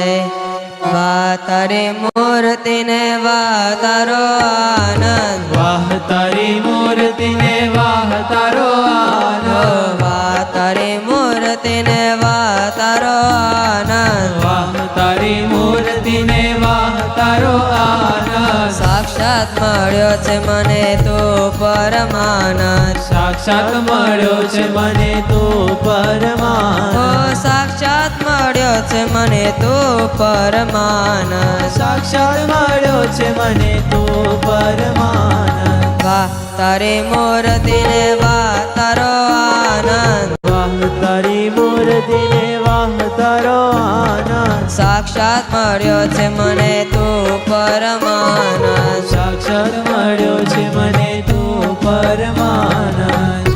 વાહ તારી મૂર્તિ ને વાહ તારો આનંદ, વાહ તારી મૂર્તિ ને વાહ તારો આનંદ, વાહ તારી મૂર્તિ ને વાહ તારો આનંદ, વાહ તારી મૂર્તિ ને વાહ તારો આનંદ. સાક્ષાત મળ્યો છે મને તું પરમાનંદ, સાક્ષાત મળ્યો છે મને તું પરમાનંદ, સાક્ષાત મળ્યો છે મને તું પરમાનંદ, સાક્ષાત મળ્યો છે મને તું પરમાનંદ. વાહ તારી મૂર્તિ ને વાહ તારો આનંદ, વાહ તારી મૂર્તિ ને વાહ તારો આનંદ, સાક્ષાત મળ્યો છે મને તું પરમાનંદ, સાક્ષાત મળ્યો છે મને તું પરમાનંદ.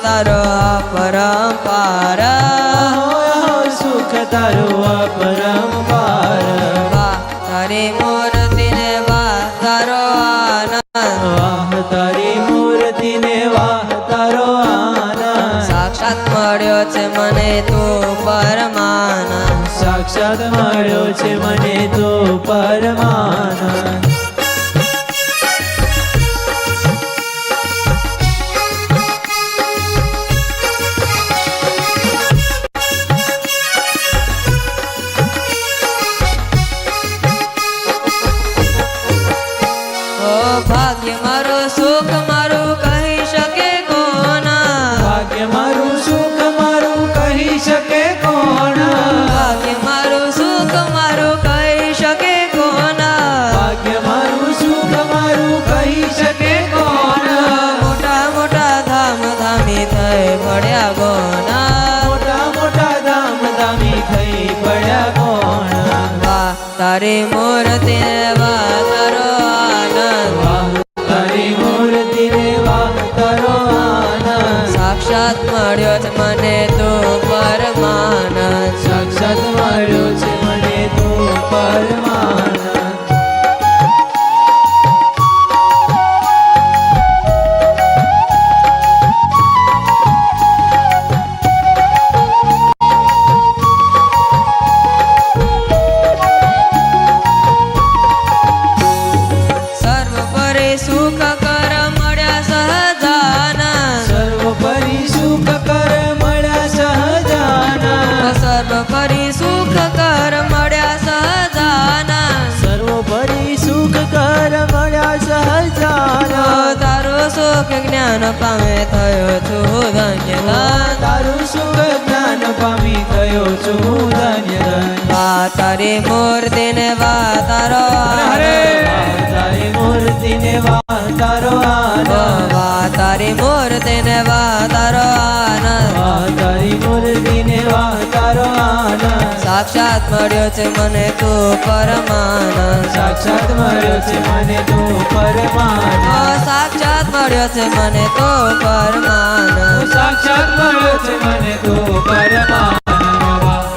તારો અપરંપાર, સુખ તારો અપરંપાર. વાહ તારી મૂર્તિ ને વાહ તારો આનંદ, વાહ તારી મૂર્તિ ને વાહ તારો આનંદ, સાક્ષાત મળ્યો છે મને તું પરમાનંદ, સાક્ષાત મળ્યો છે મને તું પરમાનંદ. ભાગ્ય મારું સુખ મારું કહી શકે કોણ, ભાગ્ય મારું સુખ મારું કહી શકે કોણ, ભાગ્ય મારું સુખ મારું કહી શકે કોણ, ભાગ્ય મારું સુખ મારું કહી શકે કોણ. મોટા મોટા ધામ ધામી થઈ પડ્યા કોણ, મોટા મોટા ધામ ધામી થઈ પડ્યા કોણ. વાહ તારી મૂર્તિ વાહ તારો આનંદ, તારી મૂર્તિ ને વાહ તારો આનંદ, સાક્ષાત મળ્યો છે મને તું પરમાનંદ, સાક્ષાત મળ્યો છે મને તું પરમાનંદ. સર્વોપરી સુખ કર મળ્યા સહજાનંદ, સર્વોપરી સુખ કર મળ્યા સહજાનંદ, સર્વોપરી સુખ કર મળ્યા સહજાનંદ, સર્વોપરી સુખ કર મળ્યા સહજાનંદ. તારું સુખ જ્ઞાન પામે થયો છું ધન્ય, તારું સુખ જ્ઞાન પામી થયો છું ધન્ય. વાહ તારી મૂર્તિ ને વાહ તારો આનંદ, તારી મૂર્તિ ને વાહ તારો આનંદ, વાહ તારી મૂર્તિ ને વાહ તારો આનંદ, વાહ તારી મૂર્તિ ને વાહ તારો આનંદ. સાક્ષાત મળ્યો છે મને તું પરમાનંદ, સાક્ષાત મળ્યો છે મને તું પરમાનંદ, સાક્ષાત મળ્યો છે મને તું પરમાનંદ, સાક્ષાત મળ્યો છે મને તું પરમાનંદ.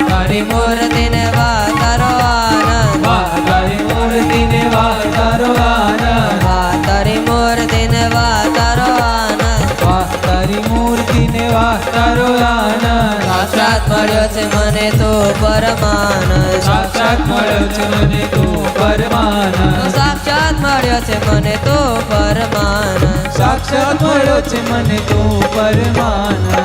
તારી મૂર્તિ ને વાહ તારો આનંદ, વાહ તારી મૂર્તિ ને વાહ તારો આનંદ, વાહ તારી મૂર્તિ ને વાહ તારો આનંદ, વાહ તારી મૂર્તિ ને વાહ તારો આનંદ. સાક્ષાત મળ્યો છે મને તું પરમાનંદ, સાક્ષાત મળ્યો છે મને તું પરમાનંદ, સાક્ષાત મળ્યો છે મને તું પરમાનંદ, સાક્ષાત મળ્યો છે મને તું પરમાનંદ.